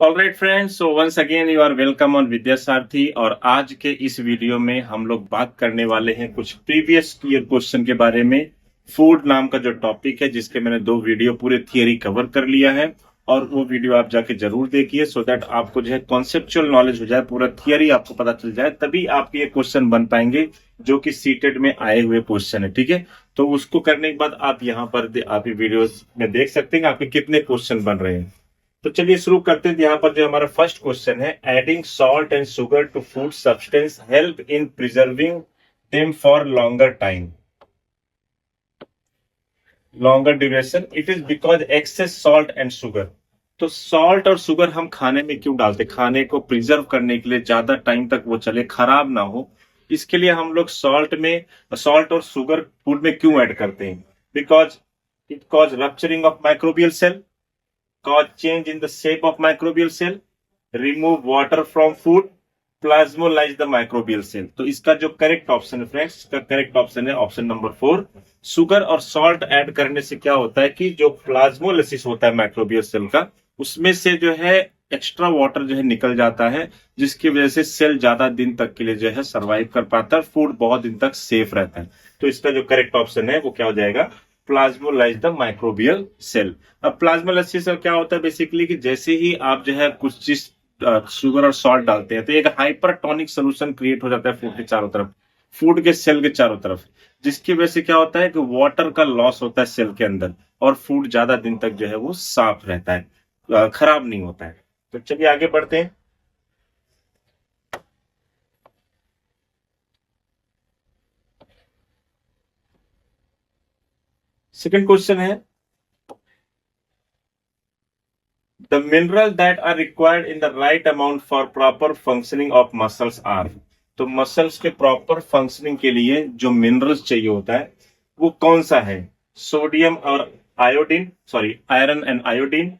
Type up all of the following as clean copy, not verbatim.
Alright friends, so once again you are welcome on Vidyasarathi. और आज के इस वीडियो में हम लोग बात करने वाले हैं कुछ प्रीवियस ईयर क्वेश्चन के बारे में। फूड नाम का जो टॉपिक है, जिसके मैंने 2 वीडियो पूरे थियरी कवर कर लिया है, और वो वीडियो आप जाके जरूर देखिए सो दैट आपको जो है कॉन्सेप्चुअल नॉलेज हो जाए, पूरा थियरी आपको पता चल जाए, तभी आपके ये क्वेश्चन बन पाएंगे जो कि सीटेट में आए हुए क्वेश्चन है। ठीक है, तो उसको करने के बाद आप यहाँ पर आप ये वीडियो में देख सकते हैं आपके कितने क्वेश्चन बन रहे हैं। तो चलिए शुरू करते हैं। यहाँ पर जो हमारा फर्स्ट क्वेश्चन है, adding salt and sugar to food substance help in preserving them for longer time, longer duration. It is because excess salt and sugar. तो सॉल्ट और शुगर हम खाने में क्यों डालते? खाने को प्रिजर्व करने के लिए, ज्यादा टाइम तक वो चले, खराब ना हो, इसके लिए हम लोग सॉल्ट और शुगर फूड में क्यों ऐड करते हैं? Because it cause rupturing of microbial cell, cause change in the shape of microbial cell, remove water from food, plasmolyze the microbial cell। तो इसका जो करेक्ट ऑप्शन है फ्रेंड्स, इसका करेक्ट ऑप्शन है ऑप्शन नंबर 4। शुगर और salt add करने से क्या होता है कि जो प्लाज्मोलिसिस होता है माइक्रोबियल सेल का, उसमें से जो है एक्स्ट्रा वाटर जो है निकल जाता है, जिसकी वजह से सेल ज्यादा दिन तक के लिए जो है सर्वाइव कर पाता है, फूड बहुत दिन तक सेफ रहता है। तो इसका जो करेक्ट ऑप्शन है वो क्या हो जाएगा? Plasmolyse the microbial cell. अब प्लाज्मोलाइसिस क्या होता है बेसिकली कि जैसे ही आप जो है कुछ चीज शुगर और सॉल्ट डालते हैं, तो एक हाइपरटोनिक सोल्यूशन क्रिएट हो जाता है फूड के चारों तरफ, फूड के सेल के चारों तरफ, जिसकी वजह से क्या होता है कि वाटर का लॉस होता है सेल के अंदर, और फूड ज्यादा दिन तक जो है वो साफ रहता है, खराब नहीं होता है। तो चलिए आगे बढ़ते हैं। सेकंड क्वेश्चन है, the mineral that are required in the right amount for proper functioning of muscles are। तो मसल्स के प्रॉपर फंक्शनिंग के लिए जो मिनरल्स चाहिए होता है वो कौन सा है? सोडियम और iodine, sorry iron and iodine,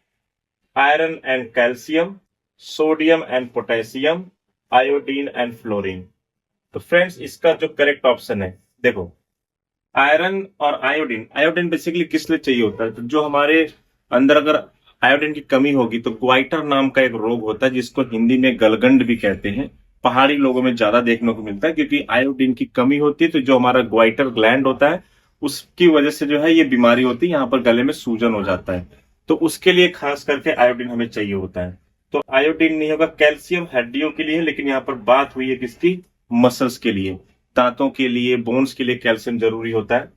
iron and calcium, sodium and potassium, iodine and fluorine. तो फ्रेंड्स इसका जो करेक्ट ऑप्शन है, देखो, आयरन और आयोडीन। आयोडीन बेसिकली किस लिए चाहिए होता है? तो जो हमारे अंदर अगर आयोडीन की कमी होगी तो ग्वाइटर नाम का एक रोग होता है, जिसको हिंदी में गलगंड भी कहते हैं। पहाड़ी लोगों में ज्यादा देखने को मिलता है, क्योंकि आयोडीन की कमी होती है, तो जो हमारा ग्वाइटर ग्लैंड होता है उसकी वजह से जो है ये बीमारी होती है, यहाँ पर गले में सूजन हो जाता है। तो उसके लिए खास करके आयोडीन हमें चाहिए होता है। तो आयोडीन नहीं होगा। कैल्शियम हड्डियों के लिए, लेकिन यहाँ पर बात हुई है किसकी? मसल्स के लिए, दांतों के लिए, बोन्स के लिए कैल्शियम जरूरी होता है।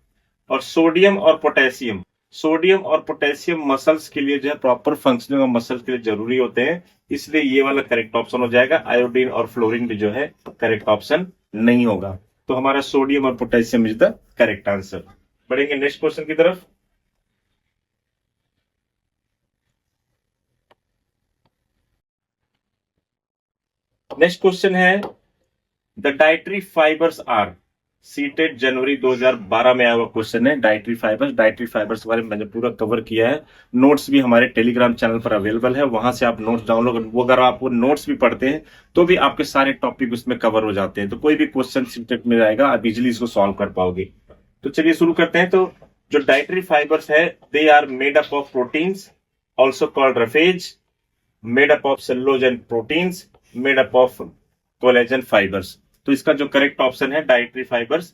और सोडियम और पोटेशियम, सोडियम और पोटेशियम मसल्स के लिए जो है, प्रॉपर फंक्शनिंग ऑफ मसल्स के लिए जरूरी होते हैं, इसलिए ये वाला करेक्ट ऑप्शन हो जाएगा। आयोडीन और फ्लोरीन भी जो है करेक्ट ऑप्शन नहीं होगा। तो हमारा सोडियम और potassium is the correct answer. बढ़ेंगे नेक्स्ट क्वेश्चन की तरफ। नेक्स्ट क्वेश्चन है, the dietary fibres are. CTET जनवरी 2012 में आया हुआ क्वेश्चन है, डाइटरी फाइबर्स। डाइटरी फाइबर्स के बारे में मैंने पूरा कवर किया है, नोट्स भी हमारे टेलीग्राम चैनल पर अवेलेबल है, वहां से आप नोट्स डाउनलोड, वो अगर आप वो नोट्स भी पढ़ते हैं तो भी आपके सारे टॉपिक उसमें कवर हो जाते हैं। तो कोई भी क्वेश्चन सीटेट में आएगा, आप इजिली इसको सॉल्व कर पाओगे। तो चलिए शुरू करते हैं। तो जो डाइटरी फाइबर्स है, they are made up of proteins, also called roughage, made up of cellulose and proteins, made up of collagen fibres. तो इसका जो करेक्ट ऑप्शन है dietary fibres.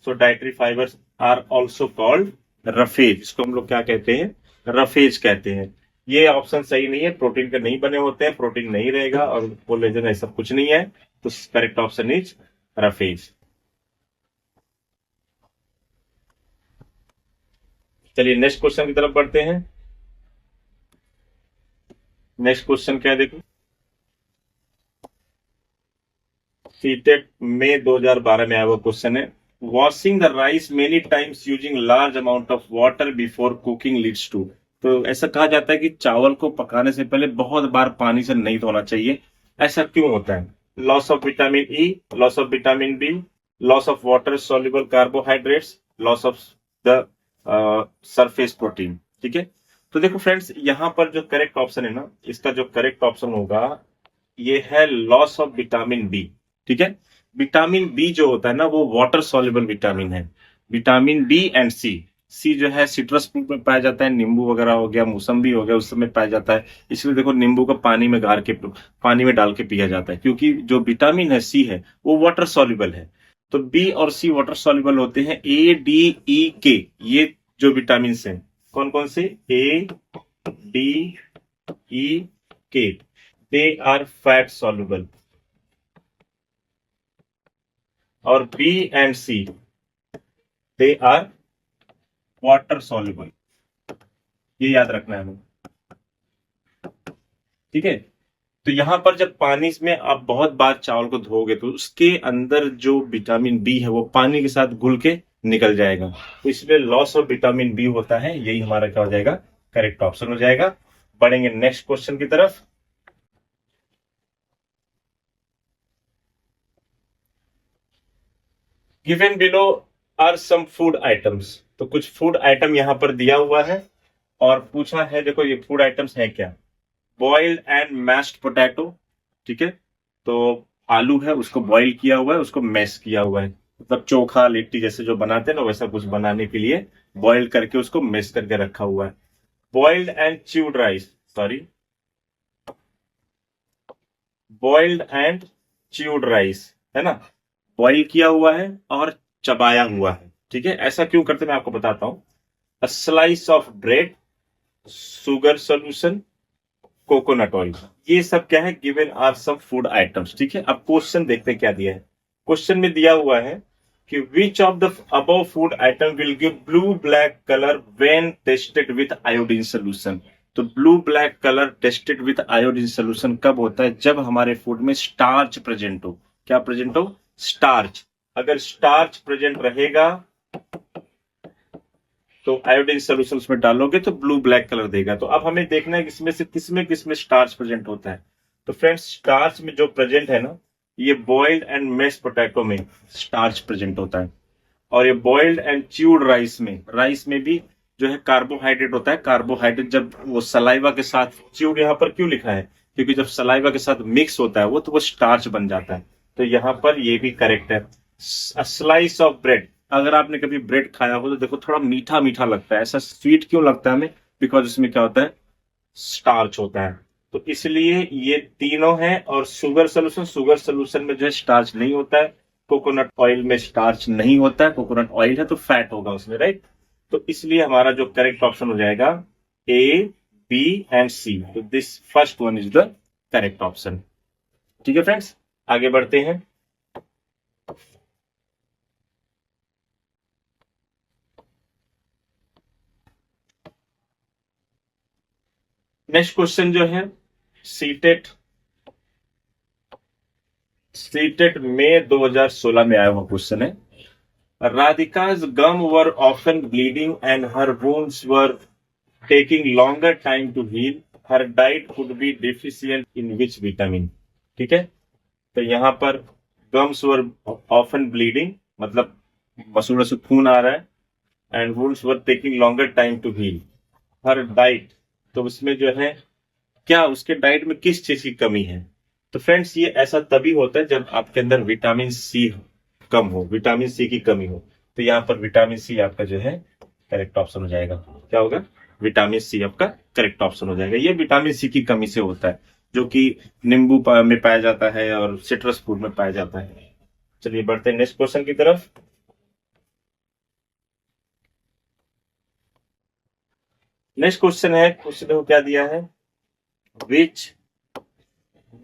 So dietary fibres are also called roughage. इसको हम लोग क्या कहते हैं? रफेज कहते हैं। ये ऑप्शन सही नहीं है, प्रोटीन के नहीं बने होते हैं, प्रोटीन नहीं रहेगा, और कोलेजन ऐसा कुछ नहीं है। तो करेक्ट ऑप्शन इज रफेज। चलिए नेक्स्ट क्वेश्चन की तरफ बढ़ते हैं। नेक्स्ट क्वेश्चन क्या है, देखो, सीटेट में 2012 में आया हुआ क्वेश्चन है, washing the rice many times using large amount of water before cooking leads to. तो ऐसा कहा जाता है कि चावल को पकाने से पहले बहुत बार पानी से नहीं धोना चाहिए। ऐसा क्यों होता है? Loss of vitamin E, loss of vitamin B, loss of water soluble carbohydrates, loss of the surface protein. ठीक है, तो देखो फ्रेंड्स, यहां पर जो करेक्ट ऑप्शन है ना, इसका जो करेक्ट ऑप्शन होगा ये है लॉस ऑफ विटामिन बी। ठीक है, विटामिन बी जो होता है ना, वो वाटर सॉल्युबल विटामिन है। विटामिन बी एंड सी, सी जो है सिट्रस फ्रूट में पाया जाता है, नींबू वगैरह हो गया, मौसम्बी हो गया, उस समय पाया जाता है। इसलिए देखो नींबू को पानी में डाल के पिया जाता है, क्योंकि जो विटामिन है सी है वो वाटर सॉल्युबल है। तो बी और सी वाटर सॉल्युबल होते हैं। ए डी ई के ये जो विटामिन हैं, कौन कौन से? ए D E K, they are fat soluble. और B and C, they are water soluble. ये याद रखना है हमें, ठीक है। तो यहां पर जब पानी में आप बहुत बार चावल को धोगे तो उसके अंदर जो विटामिन बी है वो पानी के साथ घुल के निकल जाएगा, तो इसलिए लॉस ऑफ विटामिन बी होता है। यही हमारा क्या हो जाएगा? करेक्ट ऑप्शन हो जाएगा। बढ़ेंगे नेक्स्ट क्वेश्चन की तरफ। Given below are some food items. तो कुछ फूड आइटम यहां पर दिया हुआ है और पूछा है, देखो ये फूड आइटम्स है क्या? बॉइल्ड एंड मैश्ड पोटैटो, ठीक है। तो आलू है उसको बॉईल किया हुआ है, उसको मैश किया हुआ है, मतलब चोखा लिट्टी जैसे जो बनाते हैं ना वैसा कुछ बनाने के लिए बॉईल करके उसको मैश करके रखा हुआ है। Boiled and chewed rice, sorry, boiled and chewed rice, है ना, बॉईल किया हुआ है और चबाया हुआ है, ठीक है। ऐसा क्यों करते हैं मैं आपको बताता हूं। A slice of bread, sugar solution, coconut oil, ये सब क्या है? Given are some food items, ठीक है। अब क्वेश्चन देखते हैं क्या दिया है। क्वेश्चन में दिया हुआ है कि which of the above food item will give blue black colour when tested with iodine solution. तो blue black colour tested with iodine solution कब होता है? जब हमारे फूड में स्टार्च प्रेजेंट हो। क्या प्रेजेंट हो? स्टार्च। अगर स्टार्च प्रेजेंट रहेगा तो आयोडीन सोल्यूशन में डालोगे तो ब्लू ब्लैक कलर देगा। तो अब हमें देखना है इसमें से किसमें स्टार्च प्रेजेंट होता है। तो फ्रेंड्स स्टार्च में जो प्रेजेंट है ना, ये बॉइल्ड एंड मैश्ड पोटैटो में स्टार्च प्रेजेंट होता है। और ये बॉइल्ड एंड च्यूड राइस में भी जो है कार्बोहाइड्रेट होता है। कार्बोहाइड्रेट जब वो सलाइवा के साथ, च्यूड यहाँ पर क्यों लिखा है? क्योंकि जब सलाइवा के साथ मिक्स होता है वो, तो वो स्टार्च बन जाता है। तो यहाँ पर ये भी करेक्ट है। स्लाइस ऑफ ब्रेड, अगर आपने कभी ब्रेड खाया हो तो देखो थोड़ा मीठा मीठा लगता है। ऐसा स्वीट क्यों लगता है हमें? बिकॉज इसमें क्या होता है? स्टार्च होता है। तो इसलिए ये तीनों हैं। और शुगर सोल्यूशन में जो है स्टार्च नहीं होता है। कोकोनट ऑयल में स्टार्च नहीं होता है, कोकोनट ऑयल है तो फैट होगा उसमें, राइट। तो इसलिए हमारा जो करेक्ट ऑप्शन हो जाएगा ए, बी एंड सी। तो this first one is the correct option, ठीक है फ्रेंड्स। आगे बढ़ते हैं। नेक्स्ट क्वेश्चन जो है सीटेट सीटेट में 2016 में आया हुआ क्वेश्चन है। Radhika's gum were often bleeding and her wounds were taking longer time to heal. Her diet could be deficient in which vitamin? ठीक है। तो यहां पर gums were often bleeding, मतलब मसूड़ों से खून आ रहा है, and wounds were taking longer time to heal. Her diet, तो उसमें जो है क्या उसके डाइट में किस चीज की कमी है? तो फ्रेंड्स ये ऐसा तभी होता है जब आपके अंदर विटामिन सी कम हो, विटामिन सी की कमी हो। तो यहाँ पर विटामिन सी आपका जो है करेक्ट ऑप्शन हो जाएगा। क्या होगा? विटामिन सी आपका करेक्ट ऑप्शन हो जाएगा। ये विटामिन सी की कमी से होता है, जो कि नींबू में पाया जाता है और सिट्रस फ्रूट में पाया जाता है। चलिए बढ़ते हैं नेक्स्ट क्वेश्चन की तरफ। नेक्स्ट क्वेश्चन है, क्वेश्चन को क्या दिया है? Which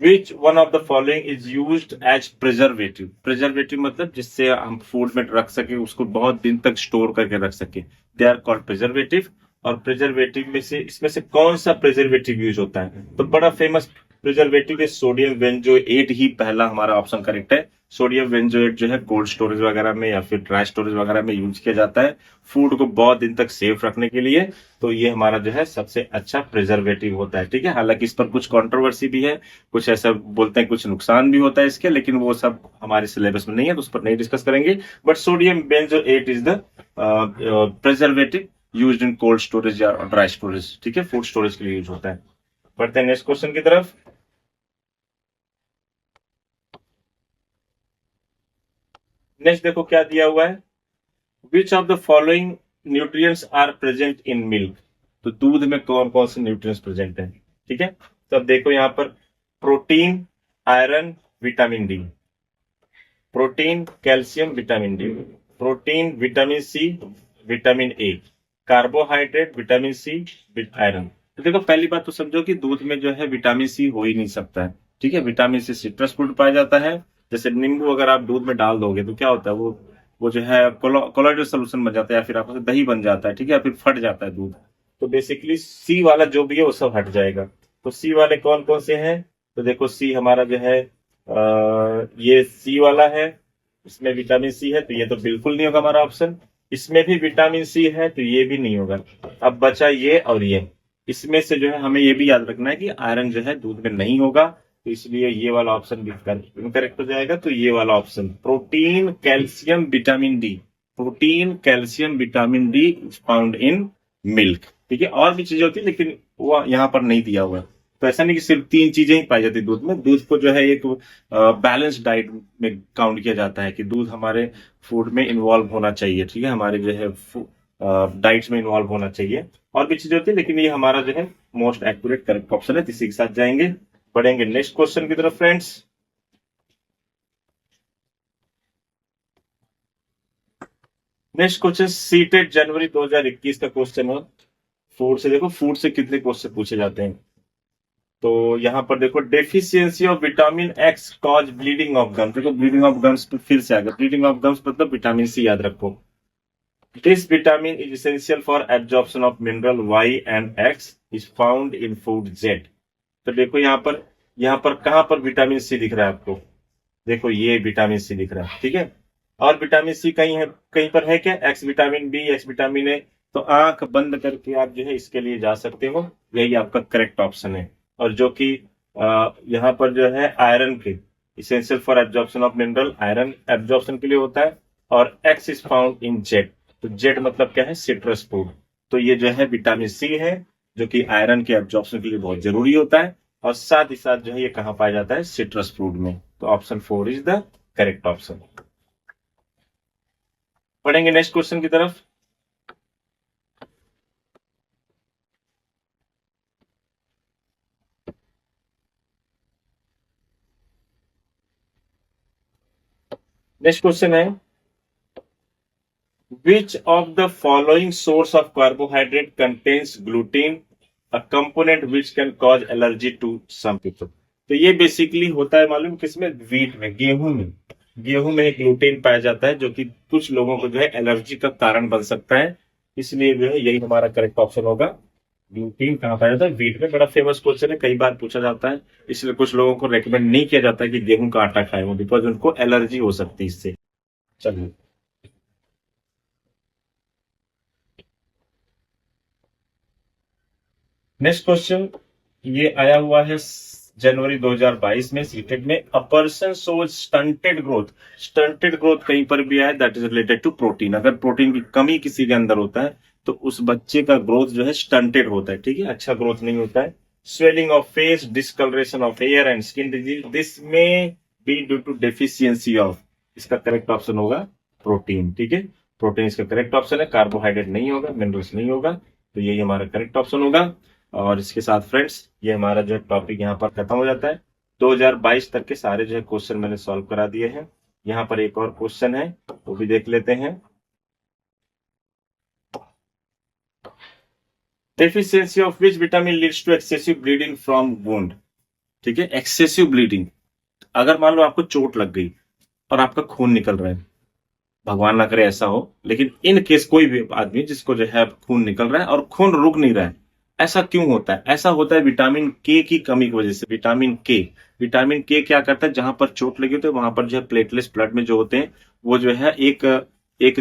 which one of the following is used as preservative. Preservative मतलब जिससे हम फूड में रख सके, उसको बहुत दिन तक स्टोर करके रख सके, दे आर कॉल्ड प्रिजर्वेटिव। और प्रिजर्वेटिव में से इसमें से कौन सा प्रिजर्वेटिव यूज होता है? तो बड़ा फेमस प्रिजर्वेटिव है सोडियम बेंजोएट, ही पहला हमारा ऑप्शन करेक्ट है। सोडियम बेंजोएट जो है कोल्ड स्टोरेज वगैरह में या फिर ड्राई स्टोरेज वगैरह में यूज किया जाता है फूड को बहुत दिन तक सेफ रखने के लिए। तो ये हमारा जो है सबसे अच्छा प्रिजर्वेटिव होता है, ठीक है। हालांकि इस पर कुछ कंट्रोवर्सी भी है, कुछ ऐसा बोलते हैं, कुछ नुकसान भी होता है इसके, लेकिन वो सब हमारे सिलेबस में नहीं है तो उस पर नहीं डिस्कस करेंगे। But sodium benzoate is the preservative used in cold storage या ड्राई स्टोरेज, ठीक है, फूड स्टोरेज के लिए यूज होता है। बढ़ते हैं नेक्स्ट क्वेश्चन की तरफ। नेक्स्ट देखो क्या दिया हुआ है। Which of the following nutrients are present in milk, तो दूध में कौन कौन से न्यूट्रिएंट्स प्रेजेंट हैं? ठीक है, तो अब देखो यहाँ पर protein, iron, vitamin D, protein, calcium, vitamin D, protein, vitamin C, vitamin A, carbohydrate, vitamin C, iron. तो देखो पहली बात तो समझो कि दूध में जो है विटामिन सी हो ही नहीं सकता है। ठीक है, विटामिन सी सिट्रस फ्रूट पाया जाता है। जैसे नींबू अगर आप दूध में डाल दोगे तो क्या होता है, वो जो है कोलोइडल सोल्यूशन बन जाता है, या फिर आपको दही बन जाता है। ठीक है, या फिर फट जाता है दूध। तो बेसिकली सी वाला जो भी है वो सब हट जाएगा। तो सी वाले कौन कौन से हैं? तो देखो सी हमारा जो है ये सी वाला है, इसमें विटामिन सी है, तो ये तो बिल्कुल नहीं होगा हमारा ऑप्शन। इसमें भी विटामिन सी है, तो ये भी नहीं होगा। अब बचा ये और ये, इसमें से जो है हमें ये भी याद रखना है कि आयरन जो है दूध में नहीं होगा, तो इसलिए ये वाला ऑप्शन भी इनकरेक्ट हो जाएगा। तो ये वाला option protein, calcium, vitamin D, protein, calcium, vitamin D is found in milk. ठीक है, और भी चीजें होती है लेकिन वो यहाँ पर नहीं दिया हुआ है। तो ऐसा नहीं कि सिर्फ 3 चीजें ही पाई जाती दूध में। दूध को जो है एक बैलेंस डाइट में काउंट किया जाता है कि दूध हमारे फूड में इन्वॉल्व होना चाहिए। ठीक है, हमारे जो है डाइट्स में इन्वॉल्व होना चाहिए। और भी चीजें होती है लेकिन ये हमारा जो है मोस्ट एक्यूरेट करेक्ट ऑप्शन है। इसी के साथ जाएंगे, बढ़ेंगे नेक्स्ट क्वेश्चन की तरफ फ्रेंड्स। नेक्स्ट क्वेश्चन सीटेड जनवरी 2021 का क्वेश्चन है। फूड से देखो, फूड से कितने क्वेश्चन पूछे जाते हैं। तो यहाँ पर देखो deficiency of vitamin X cause bleeding of gums. देखो ब्लीडिंग ऑफ गम्स पे फिर से आ गया। ब्लीडिंग ऑफ गम्स मतलब विटामिन सी याद रखो। This vitamin is essential for absorption of mineral Y and X, is found in food Z. तो देखो यहाँ पर कहां पर विटामिन सी दिख रहा है आपको? देखो ये विटामिन सी दिख रहा है। ठीक है, और विटामिन सी कहीं है, कहीं पर है क्या? X vitamin B, X vitamin A. तो आंख बंद करके आप जो है इसके लिए जा सकते हो, यही आपका करेक्ट ऑप्शन है। और जो कि यहाँ पर जो है आयरन के essential for absorption of mineral, iron absorption के लिए होता है। और x is found in Z, तो जेड मतलब क्या है? Citrus fruit. तो ये जो है विटामिन सी है जो कि आयरन के एब्जॉर्प्शन के लिए बहुत जरूरी होता है। और साथ ही साथ जो है ये कहां पाया जाता है? सिट्रस फ्रूट में। तो option 4 is the correct option. पढ़ेंगे नेक्स्ट क्वेश्चन की तरफ। नेक्स्ट क्वेश्चन है which of the following source of carbohydrate contains gluten, a component which can cause allergy to some people. तो ये बेसिकली होता है मालूम किसमें? व्हीट में, गेहूं में। गेहूं में ग्लूटीन पाया जाता है जो कि कुछ लोगों को जो है एलर्जी का कारण बन सकता है। इसलिए जो है यही हमारा करेक्ट ऑप्शन होगा। ग्लूटीन कहाँ पाया जाता है? व्हीट में। बड़ा फेमस क्वेश्चन है, कई बार पूछा जाता है। इसलिए कुछ लोगों को रेकमेंड नहीं किया जाता है कि गेहूं का आटा खाए वो, बिकॉज उनको एलर्जी हो सकती है इससे। चलिए नेक्स्ट क्वेश्चन, ये आया हुआ है जनवरी 2022 में सीटेट में। A person shows stunted growth. Stunted growth कहीं पर भी आया, that is related to protein. अगर प्रोटीन की कमी किसी के अंदर होता है तो उस बच्चे का ग्रोथ जो है स्टंटेड होता है। ठीक है, अच्छा ग्रोथ नहीं होता है। Swelling of face, discolouration of hair and skin disease, this may be due to deficiency of. इसका करेक्ट ऑप्शन होगा प्रोटीन। ठीक है, प्रोटीन इसका करेक्ट ऑप्शन है। कार्बोहाइड्रेट नहीं होगा, मिनरल्स नहीं होगा, तो यही हमारा करेक्ट ऑप्शन होगा। और इसके साथ फ्रेंड्स ये हमारा जो टॉपिक यहाँ पर खत्म हो जाता है। 2022 तक के सारे जो है क्वेश्चन मैंने सॉल्व करा दिए हैं। यहाँ पर एक और क्वेश्चन है, वो भी देख लेते हैं। Deficiency of which vitamin leads to excessive bleeding from wound. ठीक है, एक्सेसिव ब्लीडिंग, अगर मान लो आपको चोट लग गई और आपका खून निकल रहा है, भगवान ना करे ऐसा हो, लेकिन इन केस कोई भी आदमी जिसको जो है खून निकल रहा है और खून रुक नहीं रहा है, ऐसा क्यों होता है? ऐसा होता है विटामिन के की कमी की वजह से। विटामिन के क्या करता है? जहां पर चोट लगी होती है वहां पर जो है प्लेटलेट्स ब्लड में जो होते हैं वो जो है एक एक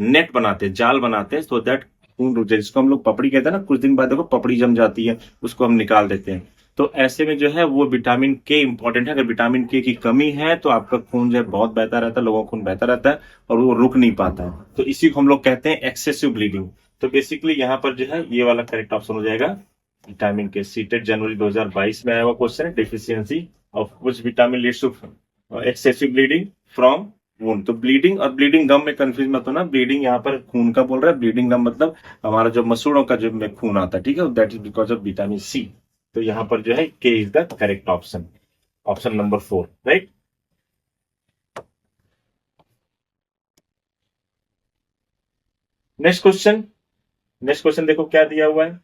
नेट बनाते हैं, जाल बनाते हैं, सो दैट खून रुक जाए। जिसको हम लोग पपड़ी कहते हैं ना, कुछ दिन बाद देखो पपड़ी जम जाती है, उसको हम निकाल देते हैं। तो ऐसे में जो है वो विटामिन के इंपॉर्टेंट है। अगर विटामिन के की कमी है तो आपका खून जो है बहुत बहता रहता है, लोगों का खून बहता रहता है और वो रुक नहीं पाता है। तो इसी को हम लोग कहते हैं एक्सेसिव ब्लीडिंग। तो बेसिकली यहाँ पर जो है ये वाला करेक्ट ऑप्शन हो जाएगा विटामिन के। सीटेड जनवरी 2022 में आया हुआ क्वेश्चन है, deficiency of which vitamin leads to excessive bleeding from wound. तो ब्लीडिंग और ब्लीडिंग गम में कंफ्यूज मत होना, ब्लीडिंग यहाँ पर खून का बोल रहा है, ब्लीडिंग गम मतलब हमारा जो मसूड़ों का जो में खून आता है, ठीक है, that is because of vitamin C. तो यहाँ पर जो है K is the correct option, option number 4, right. Next question, next question देखो क्या दिया हुआ है।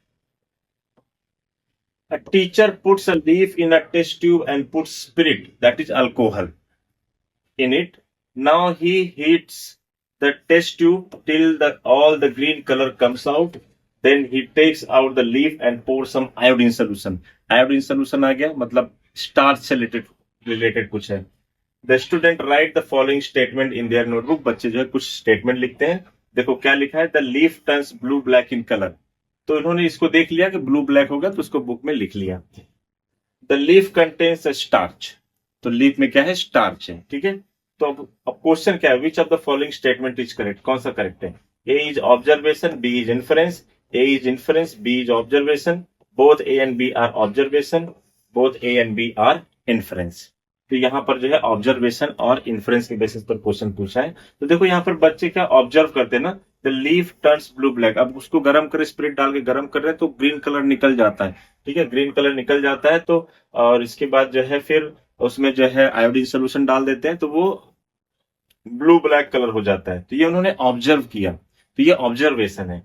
A teacher puts a leaf in a test tube and puts spirit, that is alcohol, in it. Now he heats the test tube till all the green color comes out. Then he takes out the leaf and pours some iodine solution. Iodine solution आ गया, मतलब starch से related कुछ है। The student write the following statement in their notebook. बच्चे जो है कुछ statement लिखते हैं। देखो क्या लिखा है, the leaf turns blue black in colour. तो इन्होंने इसको देख लिया कि ब्लू ब्लैक होगा, तो उसको बुक में लिख लिया। The leaf contains a starch, तो लीफ में क्या है, स्टार्च है, ठीक है। तो अब क्वेश्चन क्या है, which of the following statement is correct, कौन सा करेक्ट है। A is observation, B is inference, A is inference, B is observation, both A and B are observation, both A and B are inference. तो यहाँ पर जो है observation और inference के बेसिस पर क्वेश्चन पूछा है। तो देखो यहाँ पर बच्चे क्या ऑब्जर्व करते हैं ना, the leaf turns blue black. अब उसको गर्म कर, स्पिरिट डाल के गर्म कर रहे हैं तो ग्रीन कलर निकल जाता है, ठीक है, ग्रीन कलर निकल जाता है। तो और इसके बाद जो है फिर उसमें जो है आयोडीन सोल्यूशन डाल देते हैं तो वो ब्लू ब्लैक कलर हो जाता है। तो ये उन्होंने ऑब्जर्व किया, तो ये ऑब्जर्वेशन है।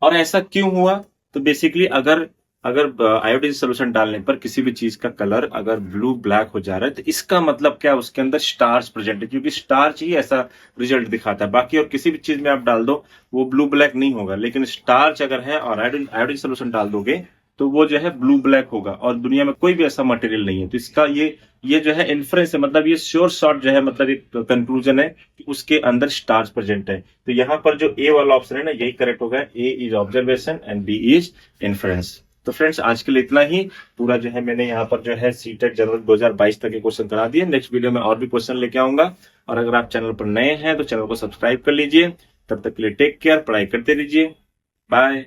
और ऐसा क्यों हुआ, तो बेसिकली अगर आयोडीन सोल्यूशन डालने पर किसी भी चीज का कलर अगर ब्लू ब्लैक हो जा रहा है तो इसका मतलब क्या, उसके अंदर स्टार्च प्रेजेंट है, क्योंकि स्टार्च ही ऐसा रिजल्ट दिखाता है। बाकी और किसी भी चीज में आप डाल दो वो ब्लू ब्लैक नहीं होगा, लेकिन स्टार्च अगर है और आयोडीन सोल्यूशन डाल दोगे तो वो जो है ब्लू ब्लैक होगा। और दुनिया में कोई भी ऐसा मटेरियल नहीं है। तो इसका ये जो है इन्फ्रेंस है, मतलब ये श्योर शॉट जो है, मतलब एक कंक्लूजन है कि उसके अंदर स्टार्च प्रेजेंट है। तो यहाँ पर जो ए वाला ऑप्शन है ना, यही करेक्ट होगा, A is observation and B is inference. तो फ्रेंड्स आज के लिए इतना ही। पूरा जो है मैंने यहाँ पर जो है सीटेट जनरल 2022 तक के क्वेश्चन करा दिए। नेक्स्ट वीडियो में और भी क्वेश्चन लेके आऊंगा। और अगर आप चैनल पर नए हैं तो चैनल को सब्सक्राइब कर लीजिए। तब तक के लिए टेक केयर, पढ़ाई करते रहिए, बाय।